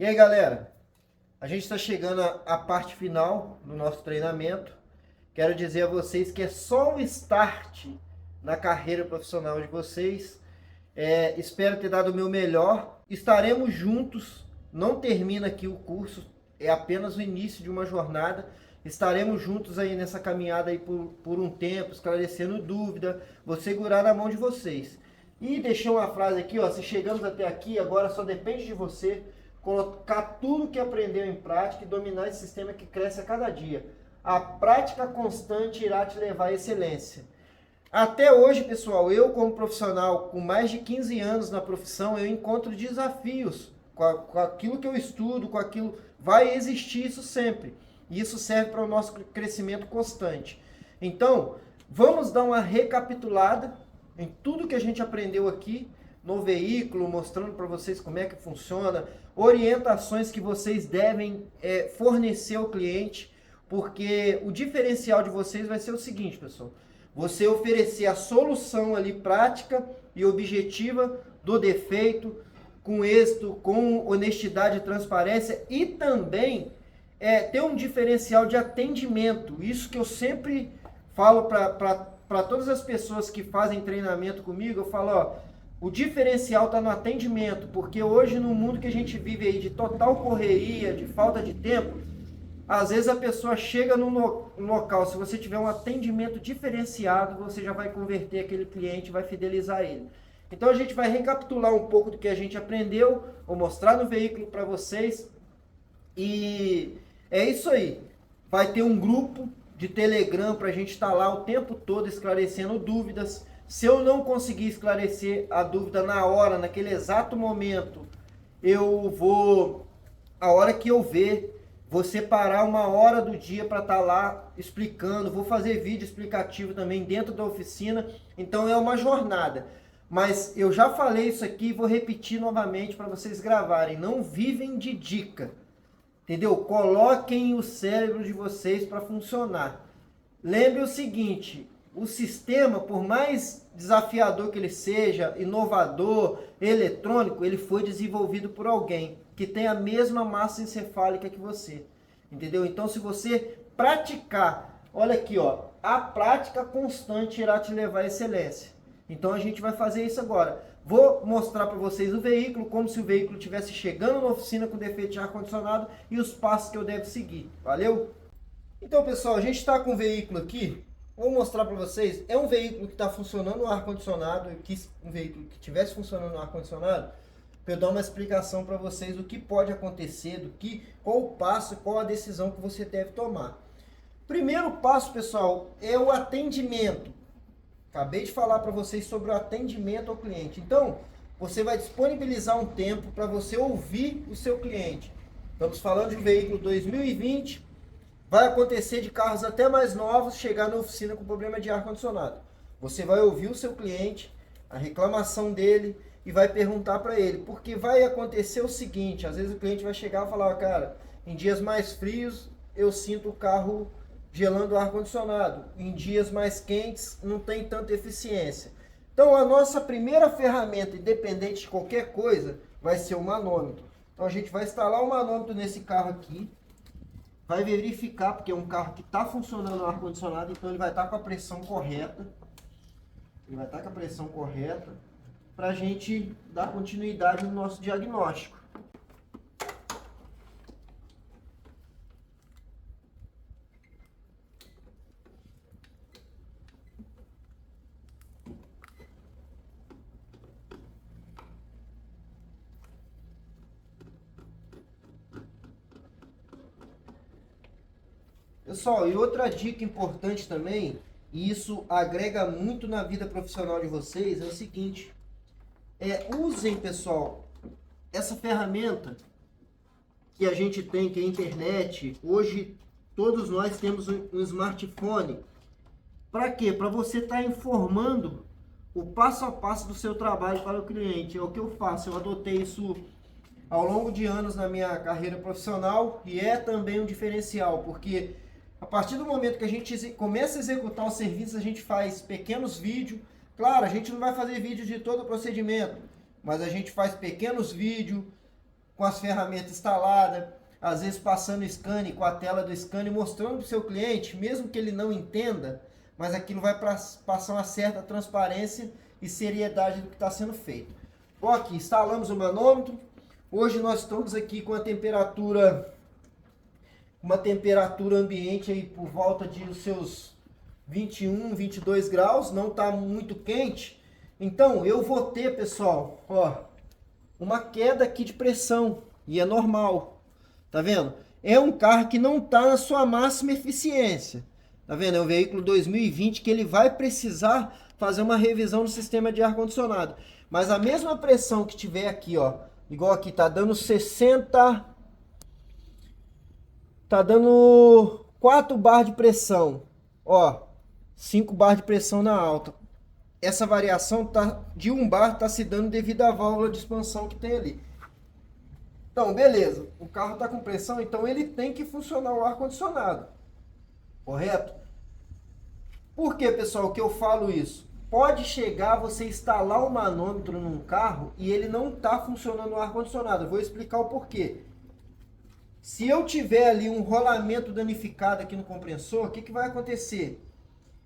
E aí, galera? A gente está chegando à parte final do nosso treinamento. Quero dizer a vocês que é só um start na carreira profissional de vocês. Espero ter dado o meu melhor. Estaremos juntos. Não termina aqui o curso, é apenas o início de uma jornada. Estaremos juntos aí nessa caminhada aí por um tempo, esclarecendo dúvida. Vou segurar na mão de vocês. E deixei uma frase aqui, ó, se chegamos até aqui, agora só depende de você colocar tudo que aprendeu em prática e dominar esse sistema que cresce a cada dia. A prática constante irá te levar à excelência. Até hoje, pessoal, eu como profissional com mais de 15 anos na profissão, eu encontro desafios com aquilo que eu estudo, com aquilo, vai existir isso sempre. E isso serve para o nosso crescimento constante. Então, vamos dar uma recapitulada em tudo que a gente aprendeu aqui no veículo, mostrando para vocês como é que funciona, orientações que vocês devem fornecer ao cliente, porque o diferencial de vocês vai ser o seguinte, pessoal: você oferecer a solução ali prática e objetiva do defeito, com êxito, com honestidade e transparência, e também ter um diferencial de atendimento. Isso que eu sempre falo para todas as pessoas que fazem treinamento comigo, eu falo, ó, o diferencial está no atendimento, porque hoje no mundo que a gente vive aí de total correria, de falta de tempo, às vezes a pessoa chega num local, se você tiver um atendimento diferenciado, você já vai converter aquele cliente, vai fidelizar ele. Então a gente vai recapitular um pouco do que a gente aprendeu, vou mostrar no veículo para vocês, e é isso aí. Vai ter um grupo de Telegram para a gente estar lá o tempo todo esclarecendo dúvidas. Se eu não conseguir esclarecer a dúvida na hora, naquele exato momento, eu vou, a hora que eu ver, vou separar uma hora do dia para estar lá explicando, vou fazer vídeo explicativo também dentro da oficina. Então é uma jornada. Mas eu já falei isso aqui e vou repetir novamente para vocês gravarem. Não vivem de dica. Entendeu? Coloquem o cérebro de vocês para funcionar. Lembre o seguinte, o sistema, por mais desafiador que ele seja, inovador, eletrônico, ele foi desenvolvido por alguém que tem a mesma massa encefálica que você. Entendeu? Então, se você praticar, olha aqui, ó, a prática constante irá te levar à excelência. Então, a gente vai fazer isso agora. Vou mostrar para vocês o veículo, como se o veículo estivesse chegando na oficina com defeito de ar-condicionado e os passos que eu devo seguir. Valeu? Então, pessoal, a gente está com o veículo aqui. Vou mostrar para vocês. É um veículo que está funcionando no ar-condicionado. Um veículo que estivesse funcionando no ar-condicionado, para eu dar uma explicação para vocês do que pode acontecer, qual o passo, qual a decisão que você deve tomar. Primeiro passo, pessoal, é o atendimento. Acabei de falar para vocês sobre o atendimento ao cliente. Então, você vai disponibilizar um tempo para você ouvir o seu cliente. Estamos falando de um veículo 2020. Vai acontecer de carros até mais novos chegar na oficina com problema de ar-condicionado. Você vai ouvir o seu cliente, a reclamação dele, e vai perguntar para ele. Porque vai acontecer o seguinte, às vezes o cliente vai chegar e falar, cara, em dias mais frios eu sinto o carro gelando o ar-condicionado. Em dias mais quentes não tem tanta eficiência. Então a nossa primeira ferramenta, independente de qualquer coisa, vai ser o manômetro. Então a gente vai instalar o manômetro nesse carro aqui. Vai verificar, porque é um carro que está funcionando no ar-condicionado, então ele vai estar com a pressão correta. Ele vai estar com a pressão correta para a gente dar continuidade no nosso diagnóstico. Pessoal, e outra dica importante também, e isso agrega muito na vida profissional de vocês, é o seguinte: usem, pessoal, essa ferramenta que a gente tem, que é a internet. Hoje todos nós temos um smartphone. Para quê? Para você estar informando o passo a passo do seu trabalho para o cliente. É o que eu faço, eu adotei isso ao longo de anos na minha carreira profissional e é também um diferencial, porque a partir do momento que a gente começa a executar o serviço, a gente faz pequenos vídeos. Claro, a gente não vai fazer vídeo de todo o procedimento, mas a gente faz pequenos vídeos, com as ferramentas instaladas, às vezes passando o scan com a tela do scan, mostrando para o seu cliente, mesmo que ele não entenda, mas aquilo vai passar uma certa transparência e seriedade do que está sendo feito. Bom, aqui instalamos o manômetro. Hoje nós estamos aqui com uma temperatura ambiente aí por volta de os seus 21, 22 graus, não está muito quente. Então eu vou ter, pessoal, ó, uma queda aqui de pressão, e é normal. Tá vendo? É um carro que não está na sua máxima eficiência. Tá vendo? É um veículo 2020 que ele vai precisar fazer uma revisão no sistema de ar-condicionado. Mas a mesma pressão que tiver aqui, ó, igual aqui, tá dando 60, tá dando 4 bar de pressão, ó, 5 bar de pressão na alta. Essa variação tá de 1 bar tá se dando devido à válvula de expansão que tem ali. Então, beleza, o carro está com pressão, então ele tem que funcionar o ar-condicionado, correto? Por que, pessoal, que eu falo isso? Pode chegar você instalar o manômetro num carro e ele não está funcionando o ar-condicionado. Eu vou explicar o porquê. Se eu tiver ali um rolamento danificado aqui no compressor, o que vai acontecer?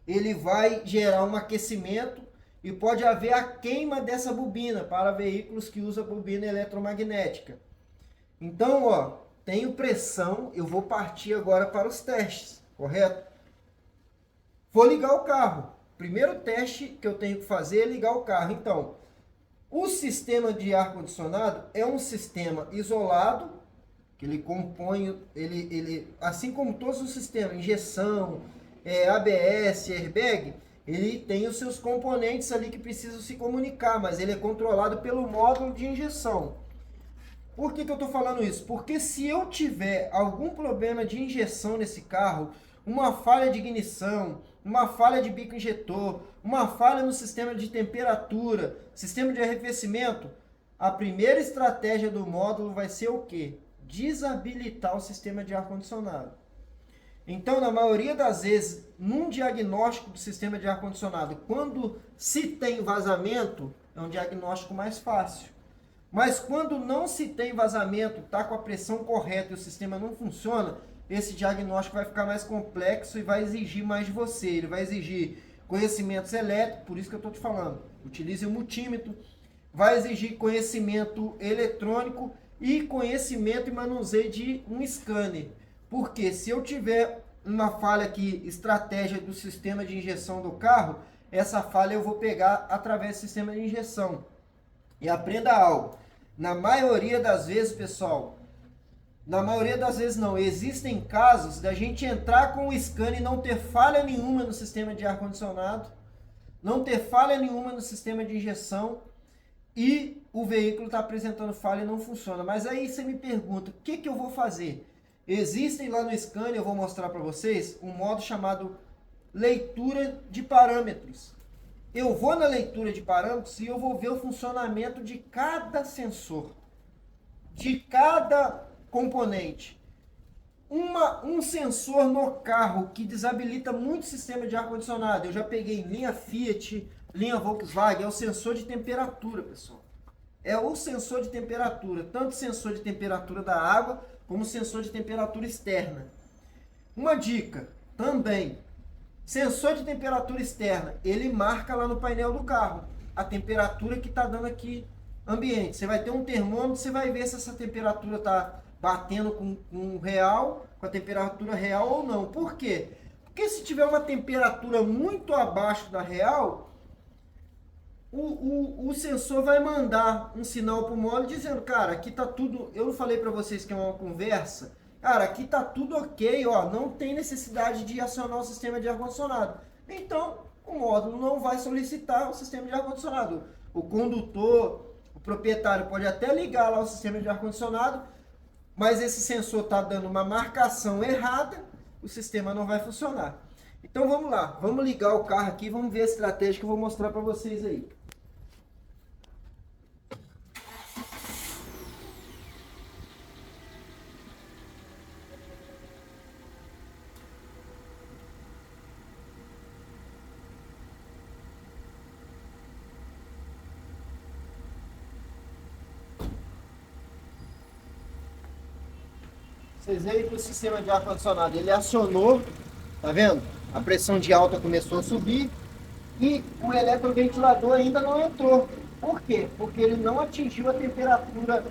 Ele vai gerar um aquecimento e pode haver a queima dessa bobina para veículos que usam bobina eletromagnética. Então, ó, tenho pressão, eu vou partir agora para os testes, correto? Vou ligar o carro. Primeiro teste que eu tenho que fazer é ligar o carro. Então, o sistema de ar-condicionado é um sistema isolado, que ele compõe, assim como todos os sistemas, injeção, ABS, airbag, ele tem os seus componentes ali que precisam se comunicar, mas ele é controlado pelo módulo de injeção. Por que eu estou falando isso? Porque se eu tiver algum problema de injeção nesse carro, uma falha de ignição, uma falha de bico injetor, uma falha no sistema de temperatura, sistema de arrefecimento, a primeira estratégia do módulo vai ser o quê? Desabilitar o sistema de ar-condicionado. Então, na maioria das vezes, num diagnóstico do sistema de ar-condicionado, quando se tem vazamento, é um diagnóstico mais fácil. Mas quando não se tem vazamento, está com a pressão correta e o sistema não funciona, esse diagnóstico vai ficar mais complexo e vai exigir mais de você. Ele vai exigir conhecimentos elétricos, por isso que eu estou te falando. Utilize o multímetro. Vai exigir conhecimento eletrônico e conhecimento e manuseio de um scanner. Porque se eu tiver uma falha aqui, estratégia do sistema de injeção do carro, essa falha eu vou pegar através do sistema de injeção. E aprenda algo. Na maioria das vezes, pessoal, na maioria das vezes não, existem casos da gente entrar com o scan e não ter falha nenhuma no sistema de ar-condicionado, não ter falha nenhuma no sistema de injeção e o veículo está apresentando falha e não funciona. Mas aí você me pergunta, o que eu vou fazer? Existem lá no scan, eu vou mostrar para vocês, um modo chamado leitura de parâmetros. Eu vou na leitura de parâmetros e eu vou ver o funcionamento de cada sensor, de cada componente. Um sensor no carro que desabilita muito o sistema de ar-condicionado. Eu já peguei linha Fiat, linha Volkswagen, é o sensor de temperatura, pessoal. É o sensor de temperatura, tanto sensor de temperatura da água, como sensor de temperatura externa. Uma dica também. Sensor de temperatura externa, ele marca lá no painel do carro a temperatura que está dando aqui ambiente. Você vai ter um termômetro, você vai ver se essa temperatura está batendo com o real, com a temperatura real ou não. Por quê? Porque se tiver uma temperatura muito abaixo da real, o sensor vai mandar um sinal para o módulo dizendo, cara, aqui está tudo... Eu não falei para vocês que é uma conversa... Cara, aqui tá tudo ok, ó, não tem necessidade de acionar o sistema de ar-condicionado. Então, o módulo não vai solicitar o sistema de ar-condicionado. O condutor, o proprietário pode até ligar lá o sistema de ar-condicionado, mas esse sensor está dando uma marcação errada, o sistema não vai funcionar. Então vamos lá, vamos ligar o carro aqui, vamos ver a estratégia que eu vou mostrar para vocês aí. Vocês veem que o sistema de ar-condicionado ele acionou, tá vendo? A pressão de alta começou a subir e o eletroventilador ainda não entrou. Por quê? Porque ele não atingiu a temperatura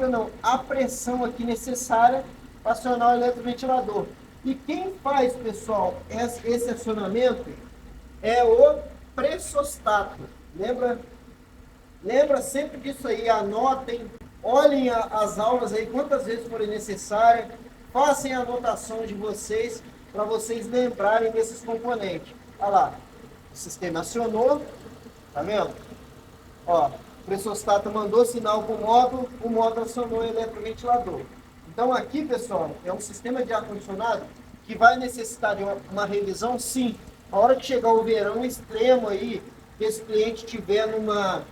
não, a pressão aqui necessária para acionar o eletroventilador. E quem faz, pessoal, esse acionamento é o pressostato. Lembra sempre disso aí, anotem, olhem as aulas aí quantas vezes forem necessárias, façam a anotação de vocês para vocês lembrarem desses componentes. Olha lá, o sistema acionou, tá vendo? Ó, o pressostato mandou sinal para o módulo acionou o eletroventilador. Então aqui, pessoal, é um sistema de ar-condicionado que vai necessitar de uma revisão, sim. A hora que chegar o verão extremo aí, que esse cliente tiver no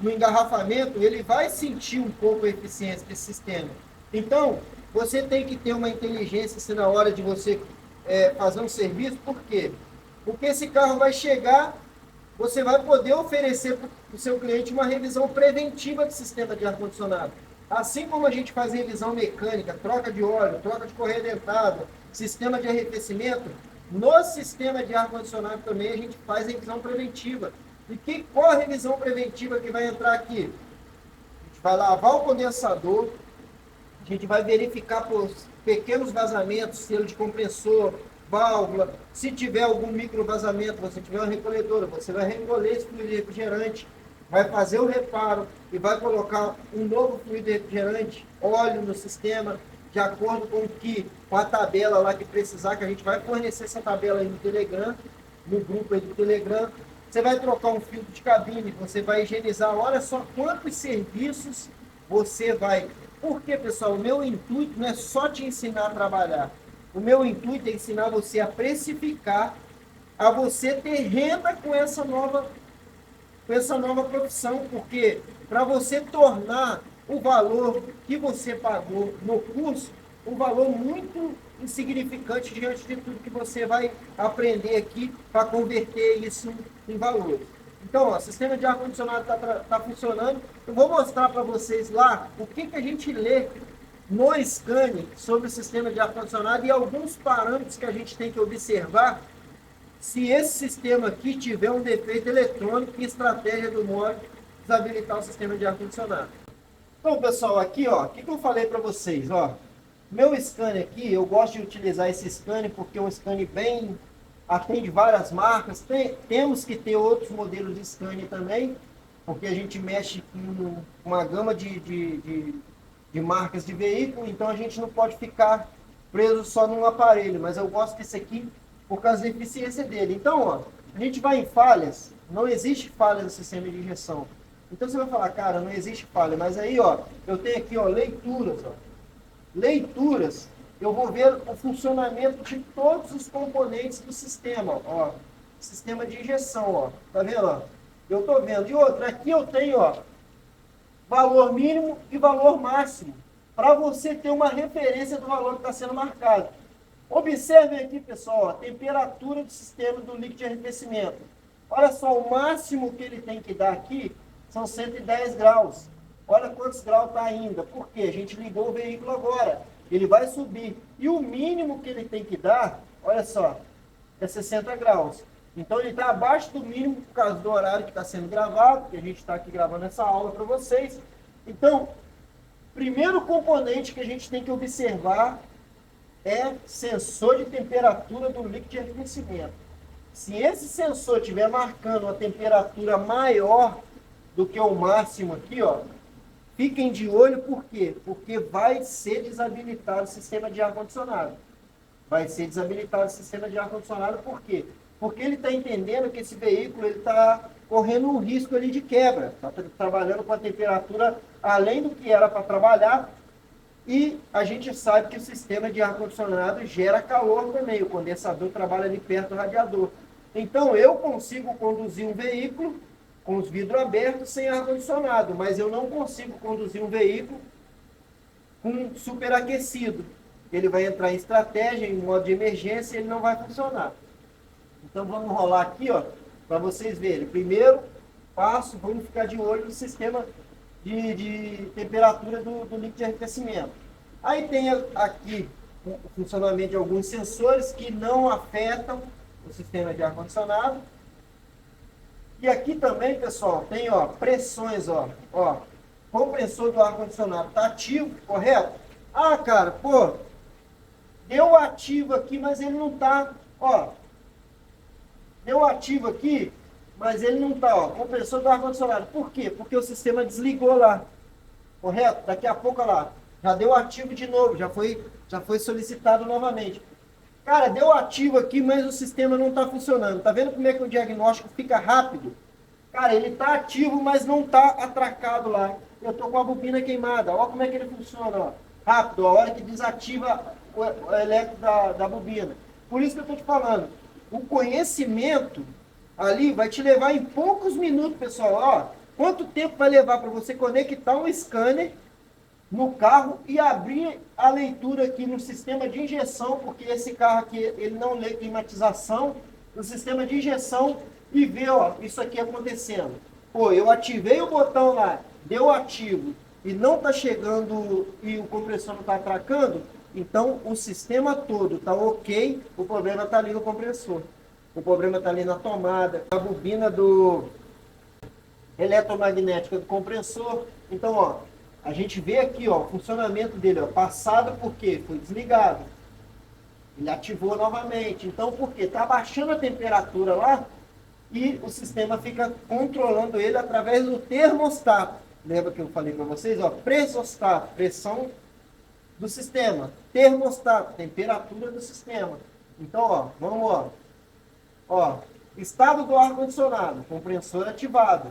engarrafamento, ele vai sentir um pouco a eficiência desse sistema. Então, você tem que ter uma inteligência assim, na hora de você fazer um serviço. Por quê? Porque esse carro vai chegar, você vai poder oferecer para o seu cliente uma revisão preventiva do sistema de ar-condicionado. Assim como a gente faz revisão mecânica, troca de óleo, troca de correia dentada, sistema de arrefecimento, no sistema de ar-condicionado também a gente faz revisão preventiva. E qual a revisão preventiva que vai entrar aqui? A gente vai lavar o condensador, a gente vai verificar por pequenos vazamentos, selo de compressor, válvula. Se tiver algum micro vazamento, você tiver uma recolhedora, você vai recolher esse fluido refrigerante, vai fazer o reparo e vai colocar um novo fluido refrigerante, óleo no sistema, de acordo com a tabela lá que precisar, que a gente vai fornecer essa tabela aí no Telegram, no grupo aí do Telegram. Você vai trocar um filtro de cabine, você vai higienizar. Olha só quantos serviços você vai. Porque, pessoal, o meu intuito não é só te ensinar a trabalhar. O meu intuito é ensinar você a precificar, a você ter renda com essa nova profissão. Porque para você tornar o valor que você pagou no curso, um valor muito insignificante diante de tudo que você vai aprender aqui para converter isso em valor. Então, ó, o sistema de ar-condicionado está funcionando. Eu vou mostrar para vocês lá o que a gente lê no scan sobre o sistema de ar-condicionado e alguns parâmetros que a gente tem que observar se esse sistema aqui tiver um defeito eletrônico e estratégia do módulo desabilitar o sistema de ar-condicionado. Então, pessoal, aqui, ó, o que eu falei para vocês, ó. Meu scanner aqui, eu gosto de utilizar esse scanner porque é um scanner bem, atende várias marcas. Temos que ter outros modelos de scanner também, porque a gente mexe com uma gama de marcas de veículo, então a gente não pode ficar preso só num aparelho, mas eu gosto desse aqui por causa da eficiência dele. Então, ó, a gente vai em falhas, não existe falha no sistema de injeção. Então você vai falar, cara, não existe falha, mas aí, ó, eu tenho aqui, ó, leituras, ó. Leituras, eu vou ver o funcionamento de todos os componentes do sistema, ó. Sistema de injeção, ó. Tá vendo, ó? Eu tô vendo. E outra, aqui eu tenho, ó, valor mínimo e valor máximo, para você ter uma referência do valor que está sendo marcado. Observem aqui, pessoal, a temperatura do sistema do líquido de arrefecimento. Olha só, o máximo que ele tem que dar aqui são 110 graus. Olha quantos graus está ainda. Por quê? A gente ligou o veículo agora. Ele vai subir. E o mínimo que ele tem que dar, olha só, é 60 graus. Então ele está abaixo do mínimo por causa do horário que está sendo gravado, que a gente está aqui gravando essa aula para vocês. Então, primeiro componente que a gente tem que observar é sensor de temperatura do líquido de arrefecimento. Se esse sensor estiver marcando uma temperatura maior do que o máximo aqui, ó, fiquem de olho, por quê? Porque vai ser desabilitado o sistema de ar-condicionado. Vai ser desabilitado o sistema de ar-condicionado, por quê? Porque ele está entendendo que esse veículo está correndo um risco ali de quebra. Está trabalhando com a temperatura além do que era para trabalhar. E a gente sabe que o sistema de ar-condicionado gera calor também. O condensador trabalha ali perto do radiador. Então eu consigo conduzir um veículo com os vidros abertos sem ar-condicionado, mas eu não consigo conduzir um veículo com superaquecido. Ele vai entrar em estratégia, em modo de emergência, e ele não vai funcionar. Então vamos rolar aqui, ó, para vocês verem. Primeiro passo, vamos ficar de olho no sistema de temperatura do líquido de arrefecimento. Aí tem aqui o funcionamento de alguns sensores que não afetam o sistema de ar-condicionado. E aqui também, pessoal, tem pressões, compressor do ar-condicionado está ativo, correto? Ah, cara, pô, deu ativo aqui, mas ele não está, deu ativo aqui, mas ele não está, compressor do ar-condicionado. Por quê? Porque o sistema desligou lá, correto? Daqui a pouco, olha lá, já deu ativo de novo, já foi solicitado novamente. Cara, deu ativo aqui, mas o sistema não está funcionando. Tá vendo como é que o diagnóstico fica rápido? Cara, ele está ativo, mas não está atracado lá. Eu estou com a bobina queimada. Olha como é que ele funciona, ó. Rápido, a hora que desativa o elétrico da bobina. Por isso que eu estou te falando. O conhecimento ali vai te levar em poucos minutos, pessoal. Ó, quanto tempo vai levar para você conectar um scanner no carro e abrir a leitura aqui no sistema de injeção, porque esse carro aqui ele não lê climatização, no sistema de injeção e ver, isso aqui acontecendo. Pô, eu ativei o botão lá, deu ativo e não está chegando e o compressor não está atracando, então o sistema todo está ok, o problema está ali no compressor. O problema está ali na tomada, a bobina eletromagnética do compressor. Então, a gente vê aqui, o funcionamento dele, passado por quê? Foi desligado. Ele ativou novamente. Então, por quê? Está baixando a temperatura lá e o sistema fica controlando ele através do termostato. Lembra que eu falei para vocês? Pressostato, pressão do sistema. Termostato, temperatura do sistema. Então, vamos, estado do ar-condicionado, compressor ativado.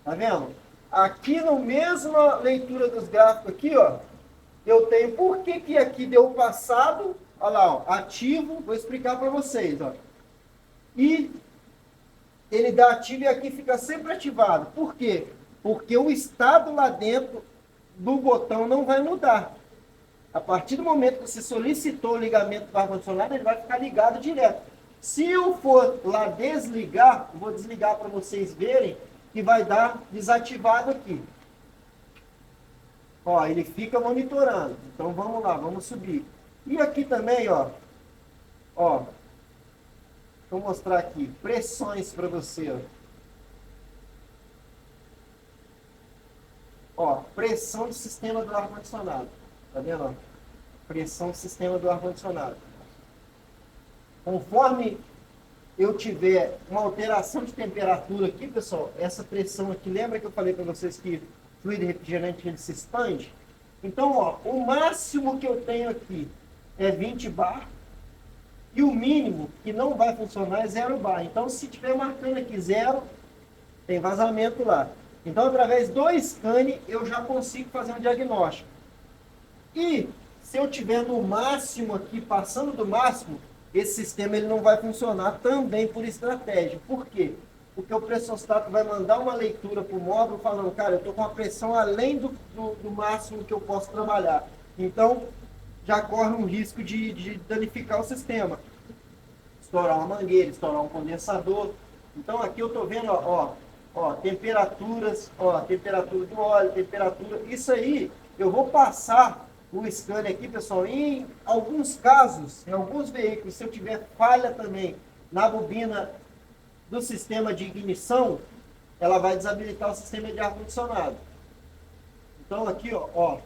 Tá vendo? Aqui na mesma leitura dos gráficos aqui, eu tenho por que aqui deu passado, olha lá, ativo, vou explicar para vocês, E ele dá ativo e aqui fica sempre ativado. Por quê? Porque o estado lá dentro do botão não vai mudar. A partir do momento que você solicitou o ligamento do ar-condicionado, ele vai ficar ligado direto. Se eu for lá desligar, vou desligar para vocês verem, que vai dar desativado aqui. Ele fica monitorando. Então vamos lá, vamos subir. E aqui também, deixa eu mostrar aqui, pressões para você. Pressão do sistema do ar-condicionado. Tá vendo? Pressão do sistema do ar-condicionado. Conforme eu tiver uma alteração de temperatura aqui, pessoal, essa pressão aqui, lembra que eu falei para vocês que fluido refrigerante ele se expande? Então, o máximo que eu tenho aqui é 20 bar e o mínimo que não vai funcionar é 0 bar. Então, se tiver marcando aqui 0, tem vazamento lá. Então, através do scan, eu já consigo fazer um diagnóstico. E se eu tiver no máximo aqui, passando do máximo, esse sistema ele não vai funcionar também por estratégia. Por quê? Porque o pressostato vai mandar uma leitura para o módulo falando, cara, eu estou com a pressão além do máximo que eu posso trabalhar. Então, já corre um risco de danificar o sistema. Estourar uma mangueira, estourar um condensador. Então, aqui eu estou vendo, temperaturas, temperatura do óleo, temperatura. Isso aí, eu vou passar o scanner aqui, pessoal, em alguns casos, em alguns veículos, se eu tiver falha também na bobina do sistema de ignição, ela vai desabilitar o sistema de ar-condicionado. Então aqui, eu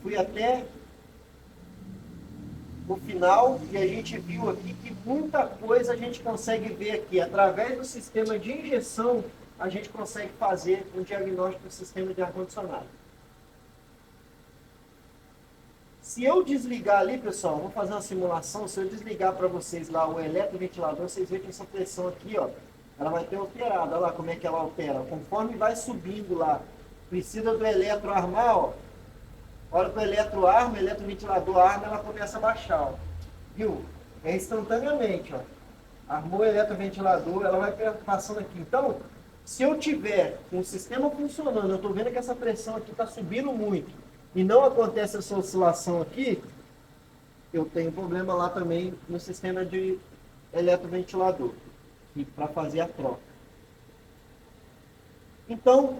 fui até o final e a gente viu aqui que muita coisa a gente consegue ver aqui. Através do sistema de injeção, a gente consegue fazer um diagnóstico do sistema de ar-condicionado. Se eu desligar ali, pessoal, vou fazer uma simulação, se eu desligar para vocês lá o eletroventilador, vocês veem que essa pressão aqui, ela vai ter alterado. Olha lá como é que ela altera. Conforme vai subindo lá, precisa do eletro armar, hora que o eletro arma, o eletroventilador arma, ela começa a baixar, Viu? É instantaneamente, Armou o eletroventilador, ela vai passando aqui. Então, se eu tiver com o sistema funcionando, eu estou vendo que essa pressão aqui está subindo muito, e não acontece essa oscilação aqui, eu tenho problema lá também no sistema de eletroventilador, para fazer a troca. Então,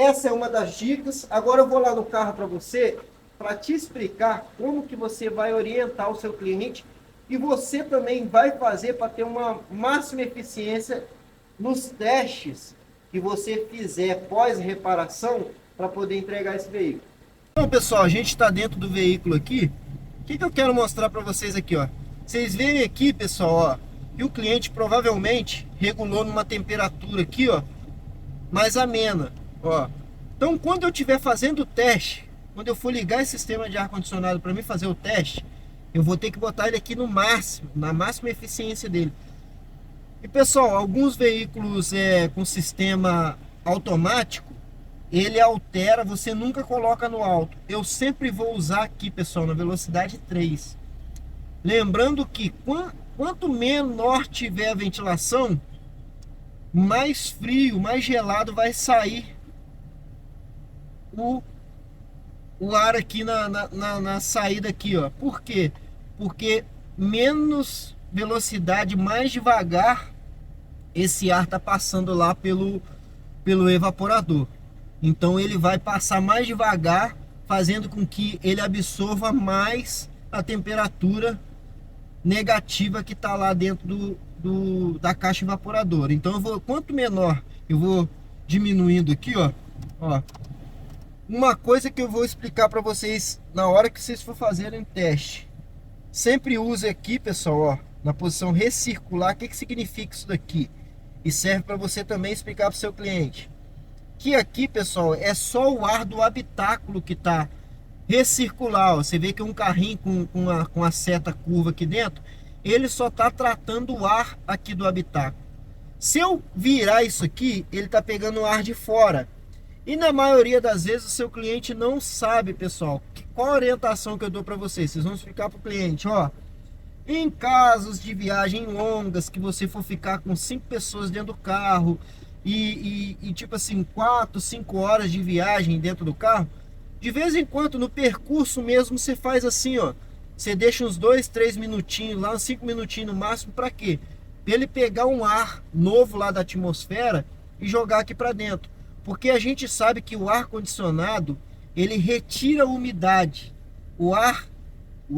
essa é uma das dicas. Agora eu vou lá no carro para você, para te explicar como que você vai orientar o seu cliente e você também vai fazer para ter uma máxima eficiência nos testes que você fizer pós-reparação para poder entregar esse veículo. Então, pessoal, a gente está dentro do veículo aqui. O que eu quero mostrar para vocês aqui, ó? Vocês verem aqui, pessoal, ó, que o cliente provavelmente regulou numa temperatura aqui, ó, mais amena, ó. Então, quando eu estiver fazendo o teste, quando eu for ligar esse sistema de ar-condicionado para mim fazer o teste, eu vou ter que botar ele aqui no máximo, na máxima eficiência dele. E pessoal, alguns veículos com sistema automático, ele altera, você nunca coloca no alto. Eu sempre vou usar aqui, pessoal, na velocidade 3. Lembrando que quanto menor tiver a ventilação, mais frio, mais gelado vai sair o ar aqui na saída aqui, ó. Por quê? Porque menos velocidade, mais devagar esse ar tá passando lá pelo evaporador. Então ele vai passar mais devagar, fazendo com que ele absorva mais a temperatura negativa que está lá dentro da caixa evaporadora. Então quanto menor eu vou diminuindo aqui, ó. Uma coisa que eu vou explicar para vocês na hora que vocês for fazerem teste. Sempre use aqui, pessoal, ó, na posição recircular. O que significa isso daqui? E serve para você também explicar para o seu cliente. Que aqui, pessoal, é só o ar do habitáculo que está recircular. Ó. Você vê que um carrinho com a seta curva aqui dentro, ele só está tratando o ar aqui do habitáculo. Se eu virar isso aqui, ele está pegando o ar de fora. E na maioria das vezes o seu cliente não sabe, pessoal, qual a orientação que eu dou para vocês. Vocês vão explicar para o cliente, ó. Em casos de viagem longas, que você for ficar com 5 pessoas dentro do carro e tipo assim, 4, 5 horas de viagem dentro do carro, de vez em quando no percurso mesmo você faz assim, ó. Você deixa uns 2, 3 minutinhos lá, uns 5 minutinhos no máximo, para quê? Para ele pegar um ar novo lá da atmosfera e jogar aqui para dentro. Porque a gente sabe que o ar condicionado, ele retira a umidade. O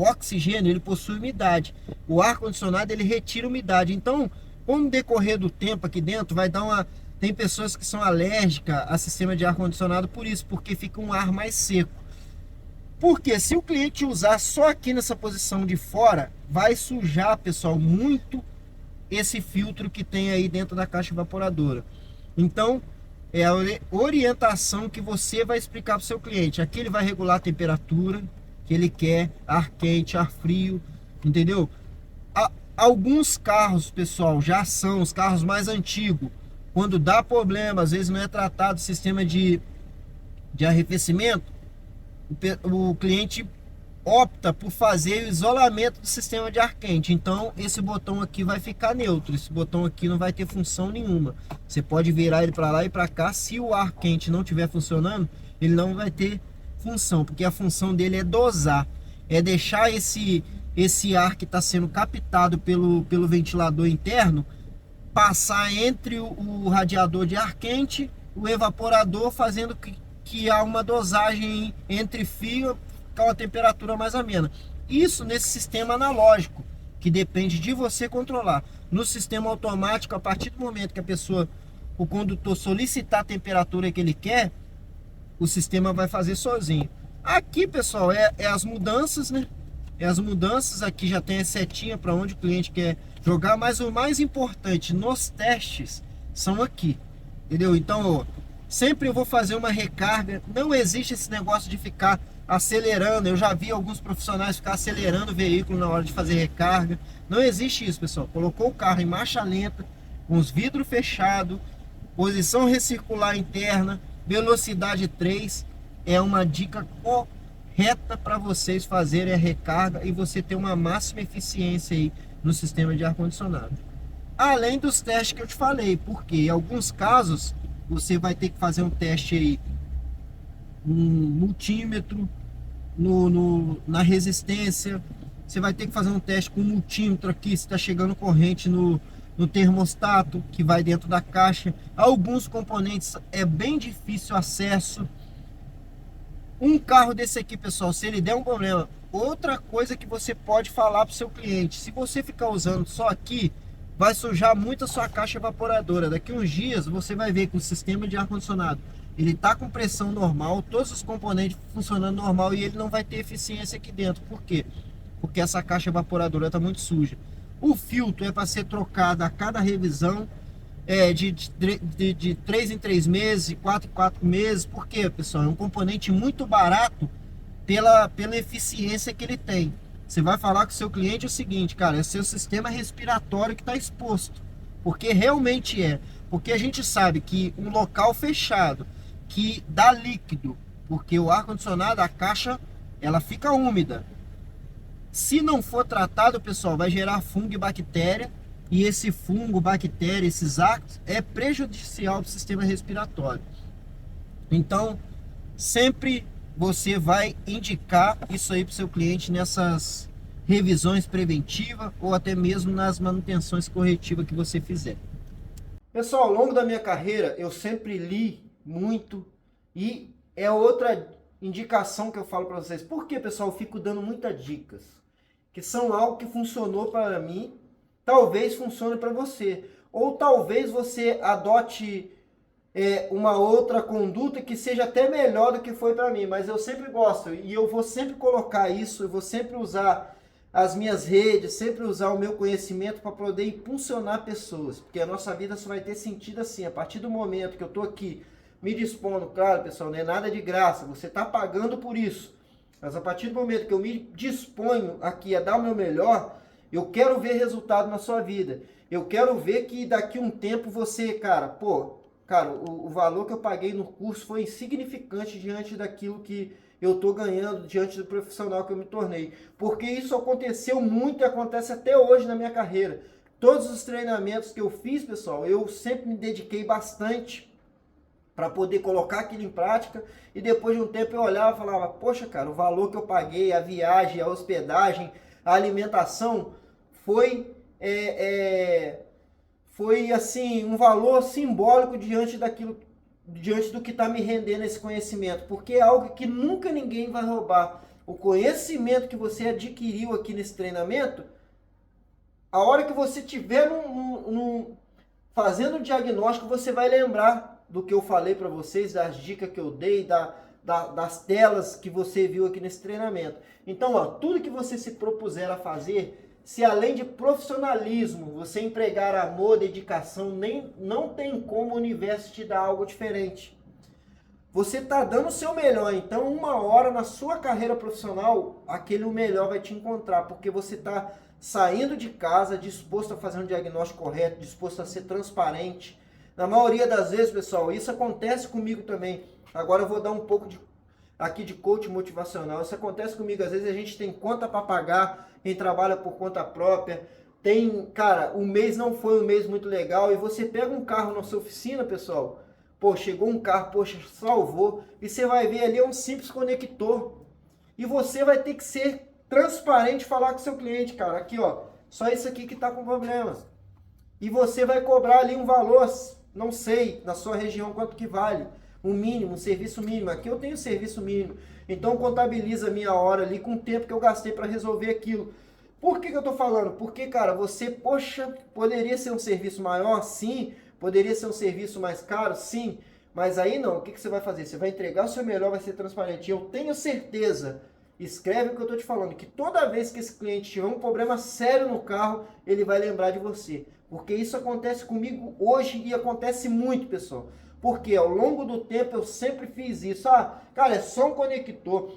oxigênio, ele possui umidade. O ar condicionado, ele retira a umidade. Então, com o decorrer do tempo aqui dentro, vai dar uma... Tem pessoas que são alérgicas a sistema de ar condicionado por isso, porque fica um ar mais seco. Porque se o cliente usar só aqui nessa posição de fora, vai sujar, pessoal, muito esse filtro que tem aí dentro da caixa evaporadora. Então, é a orientação que você vai explicar para o seu cliente. Aqui ele vai regular a temperatura que ele quer, ar quente, ar frio, entendeu? Alguns carros, pessoal, já são os carros mais antigos. Quando dá problema, às vezes não é tratado o sistema de arrefecimento, o cliente opta por fazer o isolamento do sistema de ar quente. Então esse botão aqui vai ficar neutro, esse botão aqui não vai ter função nenhuma. Você pode virar ele para lá e para cá. Se o ar quente não estiver funcionando, ele não vai ter função, porque a função dele é dosar, é deixar esse ar que está sendo captado pelo ventilador interno passar entre o radiador de ar quente, o evaporador, fazendo que há uma dosagem entre fio com a temperatura mais amena. Isso nesse sistema analógico, que depende de você controlar. No sistema automático, a partir do momento que o condutor solicitar a temperatura que ele quer, o sistema vai fazer sozinho. Aqui, pessoal, é as mudanças, né? É as mudanças. Aqui já tem a setinha para onde o cliente quer jogar, mas o mais importante nos testes são aqui, entendeu? Então, ó, sempre eu vou fazer uma recarga. Não existe esse negócio de ficar acelerando. Eu já vi alguns profissionais ficar acelerando o veículo na hora de fazer recarga. Não existe isso, pessoal. Colocou o carro em marcha lenta, com os vidros fechados, posição recircular interna, velocidade 3, é uma dica correta para vocês fazerem a recarga e você ter uma máxima eficiência aí no sistema de ar condicionado. Além dos testes que eu te falei, porque em alguns casos você vai ter que fazer um teste aí, um multímetro na resistência. Você vai ter que fazer um teste com multímetro aqui, se está chegando corrente no no termostato que vai dentro da caixa. Alguns componentes é bem difícil acesso. Um carro desse aqui, pessoal, se ele der um problema, outra coisa que você pode falar para o seu cliente, se você ficar usando só aqui, vai sujar muito a sua caixa evaporadora. Daqui uns dias você vai ver que o sistema de ar-condicionado ele tá com pressão normal, todos os componentes funcionando normal e ele não vai ter eficiência aqui dentro. Por quê? Porque essa caixa evaporadora está muito suja. O filtro é para ser trocado a cada revisão, de 3 em 3 meses, de 4 em 4 meses. Por quê, pessoal? É um componente muito barato pela eficiência que ele tem. Você vai falar com o seu cliente o seguinte, cara, é seu sistema respiratório que está exposto. Porque realmente é. Porque a gente sabe que um local fechado, que dá líquido, porque o ar-condicionado, a caixa, ela fica úmida. Se não for tratado, pessoal, vai gerar fungo e bactéria. E esse fungo, bactéria, esses ácidos é prejudicial para o sistema respiratório. Então, sempre você vai indicar isso aí para o seu cliente nessas revisões preventivas ou até mesmo nas manutenções corretivas que você fizer. Pessoal, ao longo da minha carreira, eu sempre li muito e é outra indicação que eu falo para vocês. Por que, pessoal, eu fico dando muitas dicas? Que são algo que funcionou para mim, talvez funcione para você. Ou talvez você adote uma outra conduta que seja até melhor do que foi para mim. Mas eu sempre gosto e eu vou sempre colocar isso, eu vou sempre usar as minhas redes, sempre usar o meu conhecimento para poder impulsionar pessoas. Porque a nossa vida só vai ter sentido assim, a partir do momento que eu estou aqui me dispondo. Claro, pessoal, não é nada de graça, você está pagando por isso. Mas a partir do momento que eu me disponho aqui a dar o meu melhor, eu quero ver resultado na sua vida. Eu quero ver que daqui a um tempo você, cara, o valor que eu paguei no curso foi insignificante diante daquilo que eu estou ganhando, diante do profissional que eu me tornei. Porque isso aconteceu muito e acontece até hoje na minha carreira. Todos os treinamentos que eu fiz, pessoal, eu sempre me dediquei bastante para poder colocar aquilo em prática, e depois de um tempo eu olhava e falava, poxa, cara, o valor que eu paguei, a viagem, a hospedagem, a alimentação, foi assim, um valor simbólico diante do que está me rendendo esse conhecimento, porque é algo que nunca ninguém vai roubar. O conhecimento que você adquiriu aqui nesse treinamento, a hora que você estiver fazendo o diagnóstico, você vai lembrar do que eu falei para vocês, das dicas que eu dei, das telas que você viu aqui nesse treinamento. Então, tudo que você se propuser a fazer, se além de profissionalismo, você empregar amor, dedicação, não tem como o universo te dar algo diferente. Você está dando o seu melhor, então uma hora na sua carreira profissional, aquele o melhor vai te encontrar, porque você está saindo de casa disposto a fazer um diagnóstico correto, disposto a ser transparente. Na maioria das vezes, pessoal, isso acontece comigo também. Agora eu vou dar um pouco aqui de coach motivacional. Isso acontece comigo, às vezes a gente tem conta para pagar, quem trabalha por conta própria, cara, o mês não foi um mês muito legal, e você pega um carro na sua oficina, pessoal, chegou um carro, salvou, e você vai ver ali um simples conector, e você vai ter que ser transparente e falar com o seu cliente, cara, aqui só isso aqui que está com problemas, e você vai cobrar ali um valor, não sei, na sua região quanto que vale, um mínimo, um serviço mínimo. Aqui eu tenho serviço mínimo, então contabiliza a minha hora ali com o tempo que eu gastei para resolver aquilo. Por que eu estou falando? Porque, cara, você, poderia ser um serviço maior? Sim. Poderia ser um serviço mais caro? Sim. Mas aí não, o que você vai fazer? Você vai entregar o seu melhor, vai ser transparente. Eu tenho certeza, escreve o que eu estou te falando, que toda vez que esse cliente tiver um problema sério no carro, ele vai lembrar de você. Porque isso acontece comigo hoje e acontece muito, pessoal. Porque ao longo do tempo eu sempre fiz isso. Cara, é só um conector.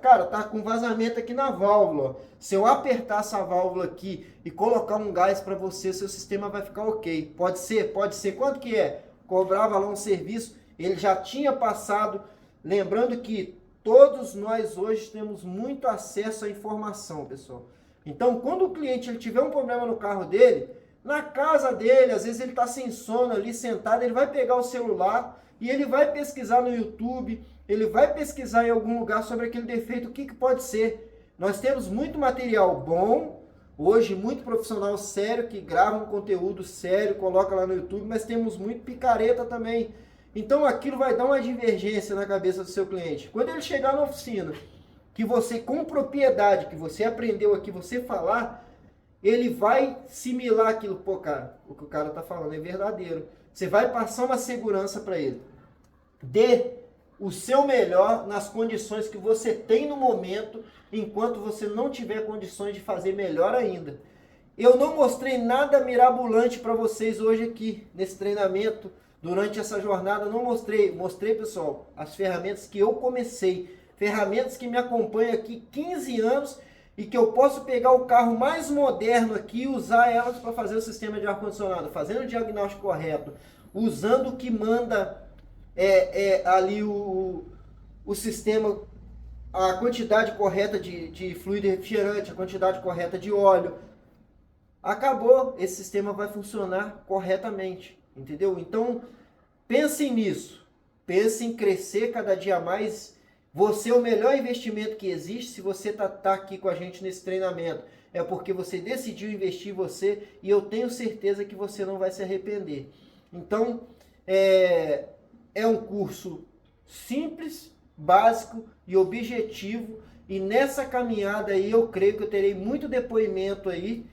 Cara, tá com vazamento aqui na válvula. Se eu apertar essa válvula aqui e colocar um gás para você, seu sistema vai ficar ok. Pode ser, pode ser. Quanto que é? Cobrava lá um serviço, ele já tinha passado. Lembrando que todos nós hoje temos muito acesso à informação, pessoal. Então, quando o cliente ele tiver um problema no carro dele, na casa dele, às vezes ele está sem sono ali, sentado, ele vai pegar o celular e ele vai pesquisar no YouTube, ele vai pesquisar em algum lugar sobre aquele defeito, o que pode ser. Nós temos muito material bom, Hoje, muito profissional sério que grava um conteúdo sério, coloca lá no YouTube, mas temos muito picareta também. Então aquilo vai dar uma divergência na cabeça do seu cliente. Quando ele chegar na oficina, que você com propriedade, que você aprendeu aqui, você falar, ele vai similar aquilo. Pô, cara, o que o cara tá falando é verdadeiro. Você vai passar uma segurança para ele. Dê o seu melhor nas condições que você tem no momento, enquanto você não tiver condições de fazer melhor ainda. Eu não mostrei nada mirabolante para vocês hoje aqui, nesse treinamento, durante essa jornada, não mostrei. Mostrei, pessoal, as ferramentas que eu comecei, ferramentas que me acompanham aqui 15 anos e que eu posso pegar o carro mais moderno aqui e usar elas para fazer o sistema de ar-condicionado, fazendo o diagnóstico correto, usando o que manda ali o sistema, a quantidade correta de fluido refrigerante, a quantidade correta de óleo. Acabou, esse sistema vai funcionar corretamente, entendeu? Então, pensem nisso, pensem em crescer cada dia mais. Você é o melhor investimento que existe. Se você tá aqui com a gente nesse treinamento, é porque você decidiu investir em você e eu tenho certeza que você não vai se arrepender. Então, é um curso simples, básico e objetivo, e nessa caminhada aí eu creio que eu terei muito depoimento aí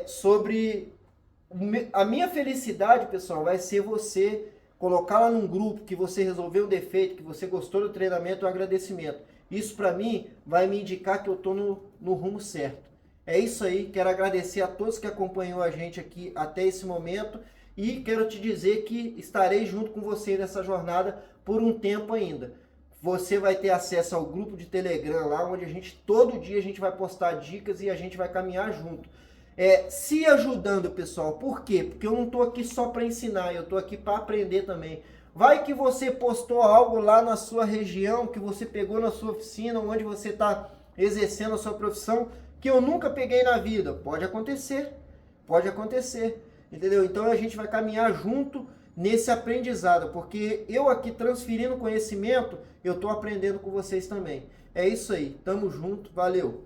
sobre a minha felicidade, pessoal, vai ser você colocar lá num grupo que você resolveu o defeito, que você gostou do treinamento, o agradecimento. Isso para mim vai me indicar que eu estou no rumo certo. É isso aí, quero agradecer a todos que acompanhou a gente aqui até esse momento e quero te dizer que estarei junto com você nessa jornada por um tempo ainda. Você vai ter acesso ao grupo de Telegram lá, onde todo dia a gente vai postar dicas e a gente vai caminhar junto. Se ajudando, pessoal. Por quê? Porque eu não estou aqui só para ensinar, eu estou aqui para aprender também. Vai que você postou algo lá na sua região, que você pegou na sua oficina, onde você está exercendo a sua profissão, que eu nunca peguei na vida. Pode acontecer, entendeu? Então a gente vai caminhar junto nesse aprendizado, porque eu aqui transferindo conhecimento, eu estou aprendendo com vocês também. É isso aí, tamo junto, valeu!